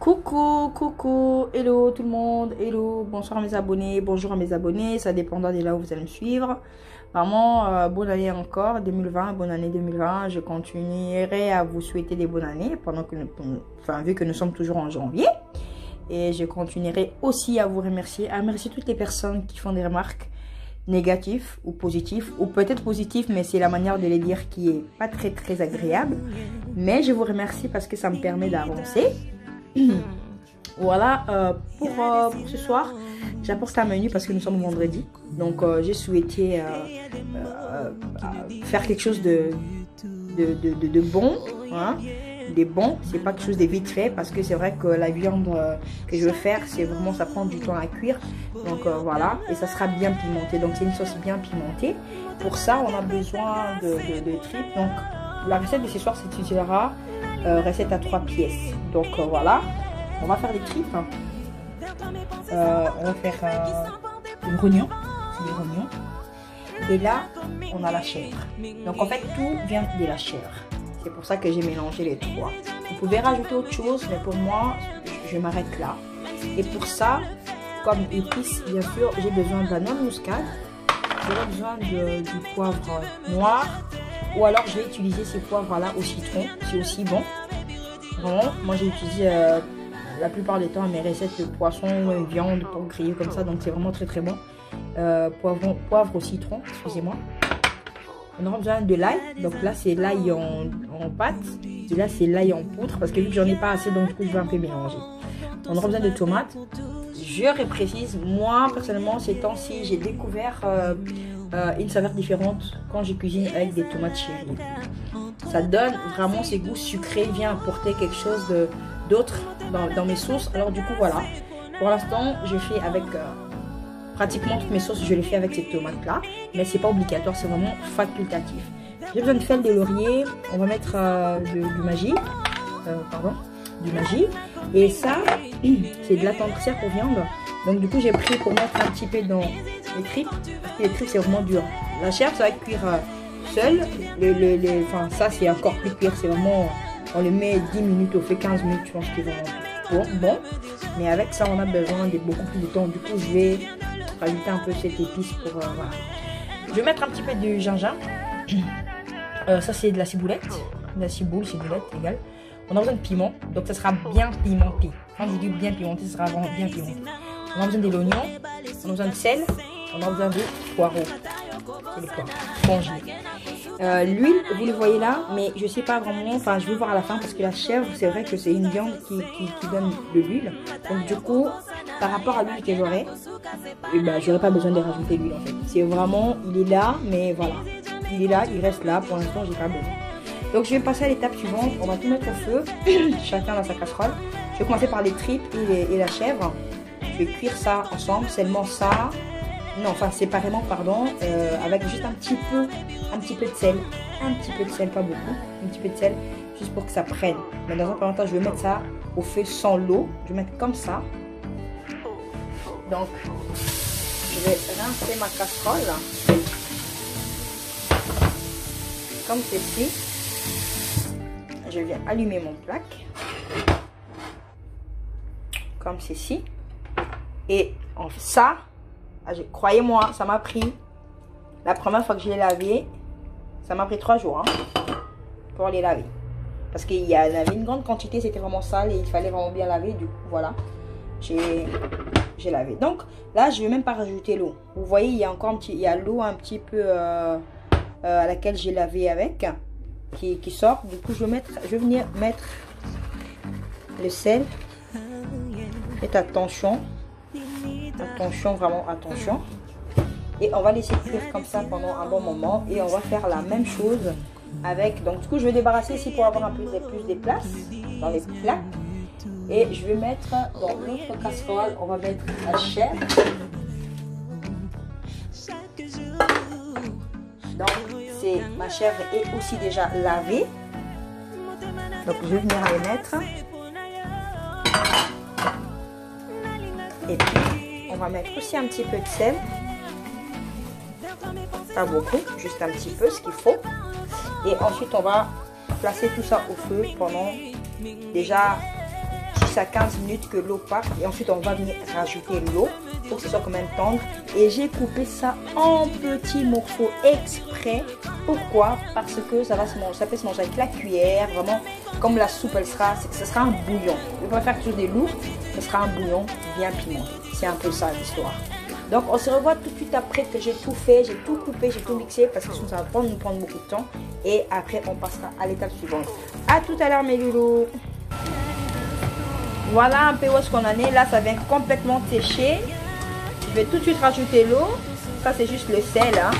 Coucou, coucou, hello tout le monde, hello, bonsoir à mes abonnés, bonjour à mes abonnés, ça dépendra de là où vous allez me suivre. Vraiment, bonne année encore, 2020, bonne année 2020, je continuerai à vous souhaiter des bonnes années pendant que, vu que nous sommes toujours en janvier. Et je continuerai aussi à vous remercier, à remercier toutes les personnes qui font des remarques négatives ou positives, ou peut-être positives, mais c'est la manière de les dire qui est pas très agréable. Mais je vous remercie parce que ça me permet d'avancer. Voilà, pour ce soir, j'apporte un menu parce que nous sommes vendredi. Donc, j'ai souhaité faire quelque chose de bon. Hein, des bons, c'est pas quelque chose de vite fait parce que c'est vrai que la viande que je veux faire, c'est vraiment, ça prend du temps à cuire. Donc, voilà, et ça sera bien pimenté. Donc, c'est une sauce bien pimentée. Pour ça, on a besoin de tripes. Donc, la recette de ce soir, c'est utilisera recette à 3 pièces. Donc, voilà. On va faire des tripes. On va faire des rognons. Et là, on a la chèvre. Donc, en fait, tout vient de la chèvre. C'est pour ça que j'ai mélangé les trois. Vous pouvez rajouter autre chose, mais pour moi, je m'arrête là. Et pour ça, comme épice, bien sûr, j'ai besoin d'un noix de muscade. J'ai besoin du poivre noir. Ou alors, je vais utiliser ces poivres-là au citron. C'est aussi bon. Vraiment, moi, j'ai utilisé... la plupart du temps à mes recettes de poisson ou viande pour griller comme ça, donc c'est vraiment très bon. Poivre au citron, excusez-moi. On aura besoin de l'ail, donc là c'est l'ail en pâte et là c'est l'ail en poudre parce que vu que j'en ai pas assez, donc du coup je vais un peu mélanger. On aura besoin de tomates. Je reprécise, moi personnellement ces temps-ci j'ai découvert une saveur différente quand je cuisine avec des tomates cherry. Ça donne vraiment ces goûts sucrés, vient apporter quelque chose d'autre dans mes sauces. Alors du coup voilà, pour l'instant je fais avec pratiquement toutes mes sauces, je les fais avec ces tomates là, mais c'est pas obligatoire, c'est vraiment facultatif. J'ai besoin de feuilles de laurier, on va mettre du maggi, et ça c'est de l'attendrisseur pour viande. Donc du coup j'ai pris pour mettre un petit peu dans les tripes, parce que les tripes c'est vraiment dur. La chèvre ça va cuire seul, ça c'est encore plus cuire, c'est vraiment, on le met 10 minutes, on fait 15 minutes, je pense qu'il va bon. Mais avec ça, on a besoin de beaucoup plus de temps. Du coup, je vais rajouter un peu cette épice pour... voilà. Je vais mettre un petit peu de gingembre. Ça, c'est de la ciboulette. De la ciboulette, égal. On a besoin de piment. Donc, ça sera bien pimenté. Quand je dis bien pimenté, ça sera vraiment bien pimenté. On a besoin de l'oignon. On a besoin de sel. On a besoin de poireaux. C'est les poireaux congelés. L'huile, vous le voyez là, mais je sais pas vraiment, enfin je vais voir à la fin parce que la chèvre, c'est vrai que c'est une viande qui donne de l'huile. Donc du coup, par rapport à l'huile que j'aurai, j'aurais pas besoin de rajouter l'huile en fait. C'est vraiment, il est là, mais voilà. Il est là, il reste là, pour l'instant j'ai pas besoin. Donc je vais passer à l'étape suivante, on va tout mettre au feu, chacun dans sa casserole. Je vais commencer par les tripes et la chèvre. Je vais cuire ça ensemble, seulement ça. Non, enfin séparément, pardon, avec juste un petit peu de sel. Un petit peu de sel, pas beaucoup. Un petit peu de sel, juste pour que ça prenne. Mais dans un premier temps, je vais mettre ça au feu sans l'eau. Je vais mettre comme ça. Donc, je vais rincer ma casserole. Comme ceci. Je viens allumer mon plaque. Comme ceci. Et ça... croyez-moi, ça m'a pris, la première fois que je l'ai lavé, ça m'a pris 3 jours pour les laver. Parce qu'il y avait une grande quantité, c'était vraiment sale et il fallait vraiment bien laver. Du coup, voilà, j'ai lavé. Donc là, je ne vais même pas rajouter l'eau. Vous voyez, il y a encore il y a l'eau un petit peu à laquelle j'ai lavé avec, qui sort. Du coup, je vais venir mettre le sel. Faites attention. Attention, vraiment attention. Et on va laisser cuire comme ça pendant un bon moment. Et on va faire la même chose avec... Donc du coup, je vais débarrasser ici pour avoir un peu plus de place dans les plats. Et je vais mettre dans notre casserole, on va mettre la chèvre. Donc c'est ma chèvre est aussi déjà lavée. Donc je vais venir les mettre. Et puis, on va mettre aussi un petit peu de sel. Pas beaucoup, juste un petit peu, ce qu'il faut. Et ensuite, on va placer tout ça au feu pendant déjà 10 à 15 minutes que l'eau parte. Et ensuite, on va venir rajouter l'eau pour que ce soit quand même tendre. Et j'ai coupé ça en petits morceaux exprès. Pourquoi? Parce que ça va se manger, ça peut se manger avec la cuillère. Vraiment, comme la soupe, ce sera un bouillon. Je ne vais pas faire quelque chose de lourd. Ce sera un bouillon bien pimenté. C'est un peu ça l'histoire. Donc on se revoit tout de suite après que j'ai tout fait, j'ai tout coupé, j'ai tout mixé parce que sinon ça va nous prendre beaucoup de temps. Et après on passera à l'étape suivante. A tout à l'heure mes loulous. Voilà un peu où est-ce qu'on en est. Là ça vient complètement sécher. Je vais tout de suite rajouter l'eau. Ça c'est juste le sel hein,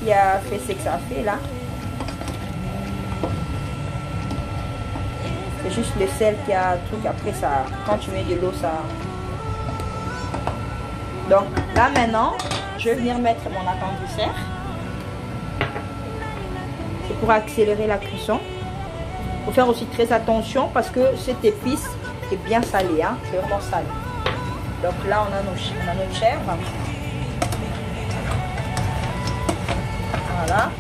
qui a fait ce que ça a fait là. C'est juste le sel qui a un truc. Après ça, quand tu mets de l'eau ça... Donc là maintenant, je vais venir mettre mon attendrisseur. C'est pour accélérer la cuisson. Il faut faire aussi très attention parce que cette épice est bien salée. Hein? C'est vraiment salé. Donc là, on a notre chèvre. Voilà.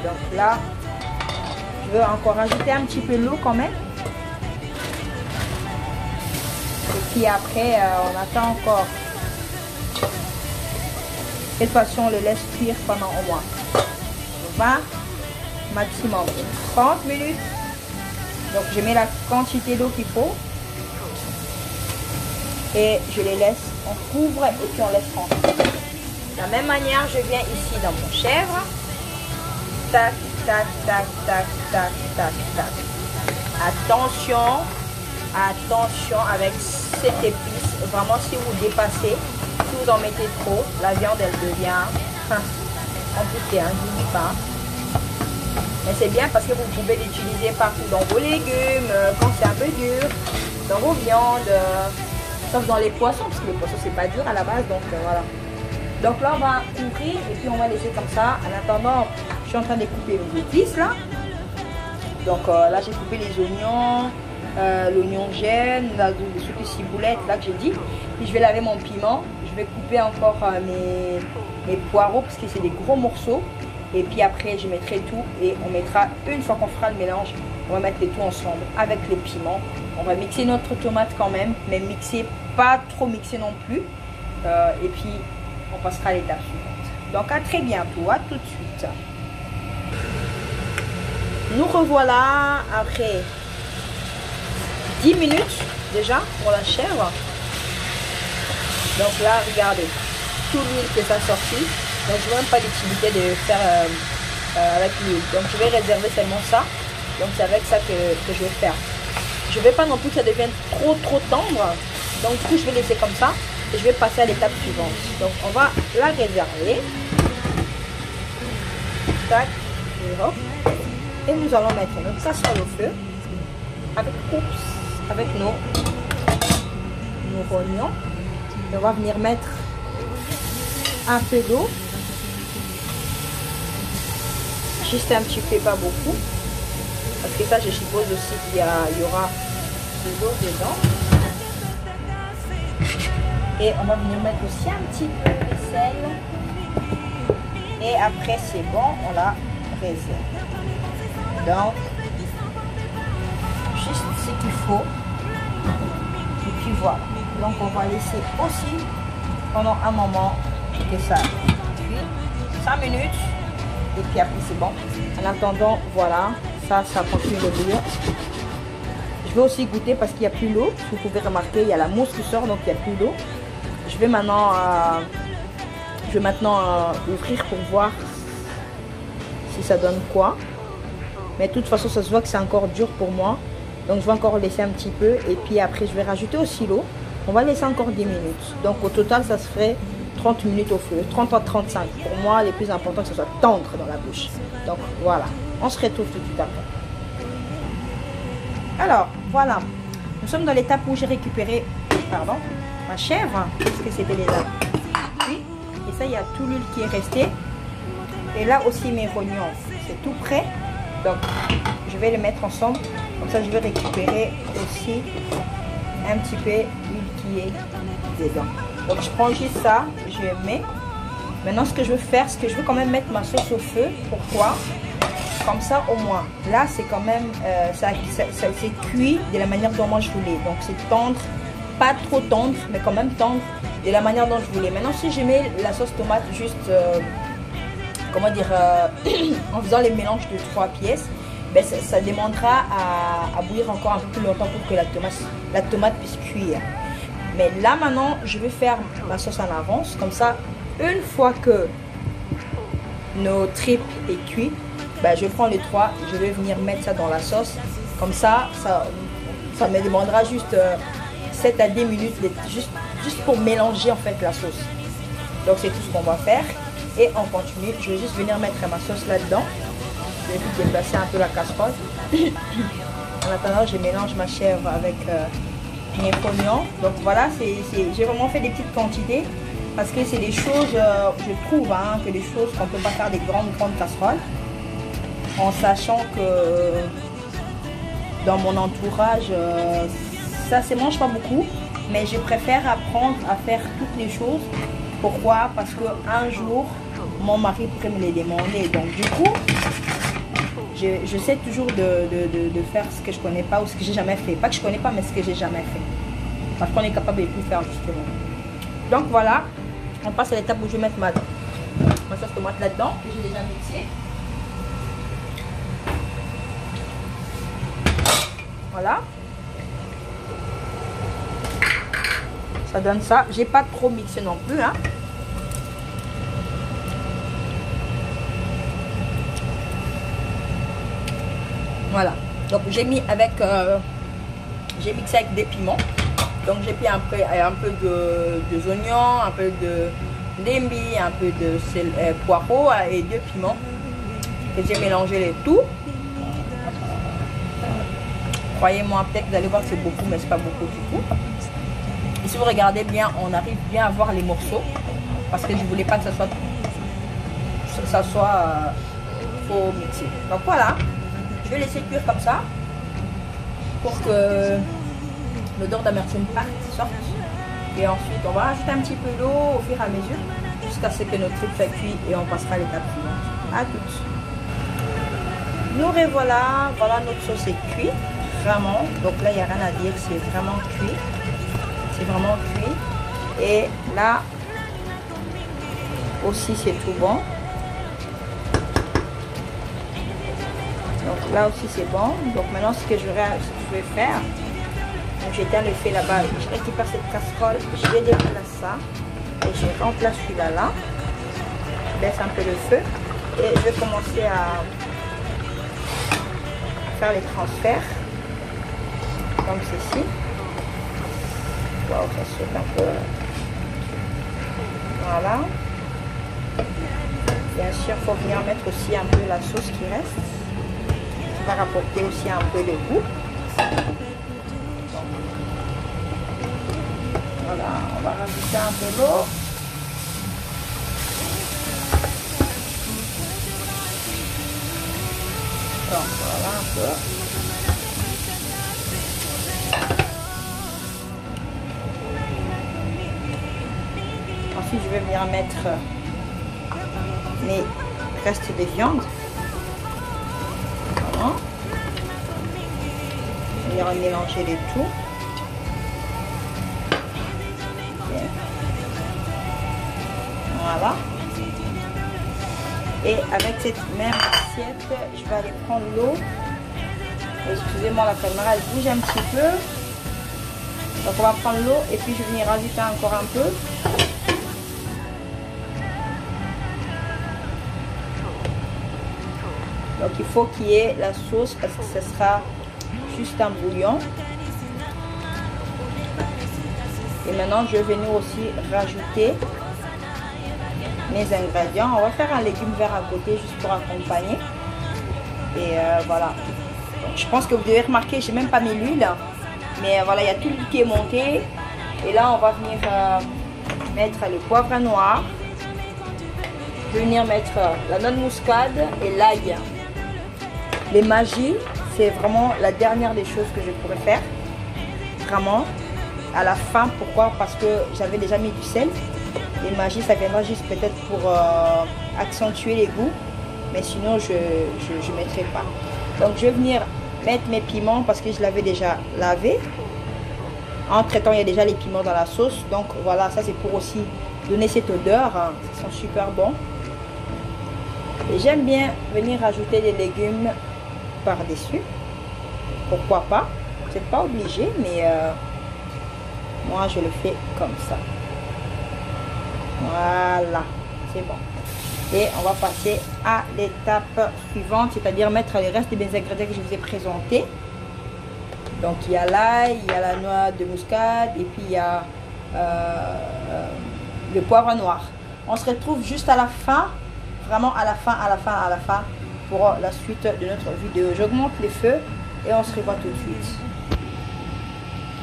Donc là, je veux encore rajouter un petit peu d'eau quand même. Et puis après, on attend encore. De toute façon, on le laisse cuire pendant au moins 20, maximum 30 minutes. Donc, je mets la quantité d'eau qu'il faut. Et je les laisse, on couvre et puis on laisse tranquille. De la même manière, je viens ici dans mon chèvre. Tac, tac, tac, tac, tac, tac, tac. Attention. Attention avec cette épice, vraiment si vous dépassez, si vous en mettez trop, la viande elle devient amputée, hein, je ne dis pas. Mais c'est bien parce que vous pouvez l'utiliser partout dans vos légumes, quand c'est un peu dur, dans vos viandes, sauf dans les poissons, parce que les poissons c'est pas dur à la base, donc voilà. Donc là on va couvrir et puis on va laisser comme ça. En attendant, je suis en train de couper les épices là. Donc là j'ai coupé les oignons. L'oignon gêne, les trucs de ciboulette là que j'ai dit. Puis je vais laver mon piment. Je vais couper encore mes poireaux parce que c'est des gros morceaux. Et puis après je mettrai tout et on mettra, une fois qu'on fera le mélange, on va mettre les tout ensemble avec les piments. On va mixer notre tomate quand même, mais mixer, pas trop mixer non plus. Et puis on passera à l'étape suivante. Donc à très bientôt, à tout de suite. Nous revoilà après 10 minutes déjà pour la chèvre. Donc là, regardez, tout l'huile que ça a sorti. Donc je n'ai même pas l'utilité de faire avec l'huile. Donc je vais réserver seulement ça. Donc c'est avec ça que je vais faire. Je ne vais pas non plus que ça devienne trop tendre. Donc du coup, je vais laisser comme ça. Et je vais passer à l'étape suivante. Donc on va la réserver. Tac. Et hop. Et nous allons mettre notre casserole au feu. Avec nos oignons. Et on va venir mettre un peu d'eau. Juste un petit peu, pas beaucoup. Parce que ça, je suppose aussi qu'il y aura de l'eau dedans. Et on va venir mettre aussi un petit peu de sel. Et après, c'est bon, on la réserve. Donc, juste ce qu'il faut. Et puis voilà. Donc on va laisser aussi pendant un moment que ça cuit. 5 minutes. Et puis après c'est bon. En attendant, voilà. Ça continue de bouillir. Je vais aussi goûter parce qu'il n'y a plus d'eau. Vous pouvez remarquer, il y a la mousse qui sort, donc il n'y a plus d'eau. Je vais maintenant, ouvrir pour voir si ça donne quoi. Mais de toute façon, ça se voit que c'est encore dur pour moi. Donc, je vais encore laisser un petit peu. Et puis après, je vais rajouter aussi l'eau. On va laisser encore 10 minutes. Donc, au total, ça se ferait 30 minutes au feu. 30 à 35. Pour moi, le plus important, que ça soit tendre dans la bouche. Donc, voilà. On se retrouve tout de suite après. Alors, voilà. Nous sommes dans l'étape où j'ai récupéré, ma chèvre. Parce que c'était déjà cuit. Et ça, il y a tout l'huile qui est resté. Et là aussi, mes rognons. C'est tout prêt. Donc, je vais les mettre ensemble. Comme ça, je vais récupérer aussi un petit peu l'huile qui est dedans. Donc, je prends juste ça, je mets. Maintenant, ce que je veux faire, c'est que je veux quand même mettre ma sauce au feu. Pourquoi? comme ça au moins. Là c'est quand même, c'est cuit de la manière dont moi je voulais. Donc c'est tendre, pas trop tendre, mais quand même tendre de la manière dont je voulais. Maintenant si je mets la sauce tomate juste, comment dire, en faisant les mélanges de 3 pièces, ben ça demandera à bouillir encore un peu plus longtemps pour que la tomate puisse cuire. Mais là maintenant je vais faire ma sauce en avance, comme ça une fois que nos tripes est cuit, ben, je prends les 3, je vais venir mettre ça dans la sauce. Comme ça me demandera juste 7 à 10 minutes, juste pour mélanger en fait la sauce. Donc c'est tout ce qu'on va faire. Et on continue. Je vais juste venir mettre ma sauce là-dedans. Je vais vite déplacer un peu la casserole. En attendant, je mélange ma chèvre avec mes oignons. Donc voilà, j'ai vraiment fait des petites quantités. Parce que c'est des choses, je trouve, hein, que des choses qu'on ne peut pas faire des grandes casseroles. En sachant que dans mon entourage, ça ne se mange pas beaucoup. Mais je préfère apprendre à faire toutes les choses. Pourquoi? Parce qu'un jour, mon mari pourrait me les demander. Donc du coup, je sais toujours de faire ce que je ne connais pas ou ce que j'ai jamais fait. Pas que je ne connais pas, mais ce que j'ai jamais fait. Parce qu'on est capable de tout faire justement. Donc voilà. On passe à l'étape où je vais mettre ma sauce tomate là-dedans, que j'ai déjà mixé. Voilà. Ça donne ça. J'ai pas trop mixé non plus. Hein. Voilà. Donc j'ai mis avec... j'ai mixé avec des piments. Donc j'ai pris un peu de oignons, un peu de ndembi, un peu de poireaux et 2 piments. Et j'ai mélangé les tout. Croyez-moi, peut-être que vous allez voir que c'est beaucoup, mais c'est pas beaucoup du tout. Et si vous regardez bien, on arrive bien à voir les morceaux. Parce que je voulais pas que ça soit trop mixé. Donc voilà, je vais laisser cuire comme ça. Pour que l'odeur d'amertume sorte. Et ensuite on va rajouter un petit peu d'eau au fur et à mesure jusqu'à ce que notre tripes soit cuit et on passera à l'étape suivante. À toutes. Nous revoilà, voilà notre sauce est cuite vraiment. Donc là il n'y a rien à dire, c'est vraiment cuit. C'est vraiment cuit. Et là aussi c'est tout bon. Donc là aussi c'est bon. Donc maintenant ce que je vais faire, j'éteins le feu là-bas, je récupère cette casserole, je vais déplacer ça et je remplace celui-là là. Je baisse un peu le feu et je vais commencer à faire les transferts comme ceci. Waouh, ça saute un peu. Voilà. Bien sûr, il faut venir mettre aussi un peu la sauce qui reste. Ça va rapporter aussi un peu de goût. Voilà, on va rajouter un peu d'eau. Donc voilà un peu. Ensuite je vais venir mettre mes restes de viande. Voilà. Je vais venir mélanger les tout. Voilà. Et avec cette même assiette, je vais aller prendre l'eau. Excusez-moi, la caméra elle bouge un petit peu. Donc on va prendre l'eau et puis je vais venir rajouter encore un peu. Donc il faut qu'il y ait la sauce parce que ce sera juste un bouillon. Et maintenant je vais venir aussi rajouter mes ingrédients. On va faire un légume vert à côté juste pour accompagner. Et voilà. Donc, je pense que vous devez remarquer, j'ai même pas mis l'huile. Mais voilà, il y a tout qui est monté. Et là, on va venir mettre le poivre noir. Je vais venir mettre la noix de muscade et l'ail. Les magies, c'est vraiment la dernière des choses que je pourrais faire. Vraiment. À la fin, pourquoi? Parce que j'avais déjà mis du sel. Les magies, ça viendra juste peut-être pour accentuer les goûts. mais sinon je ne mettrai pas. Donc je vais venir mettre mes piments parce que je l'avais déjà lavé. Entre temps, il y a déjà les piments dans la sauce. Donc voilà, ça c'est pour aussi donner cette odeur. Hein. Ils sont super bons. Et j'aime bien venir ajouter des légumes par-dessus. Pourquoi pas? Vous n'êtes pas obligé, mais moi je le fais comme ça. Voilà, c'est bon. Et on va passer à l'étape suivante, c'est-à-dire mettre les restes des ingrédients que je vous ai présentés. Donc il y a l'ail, il y a la noix de muscade et puis il y a le poivre noir. On se retrouve juste à la fin, vraiment à la fin pour la suite de notre vidéo. J'augmente les feux et on se revoit tout de suite.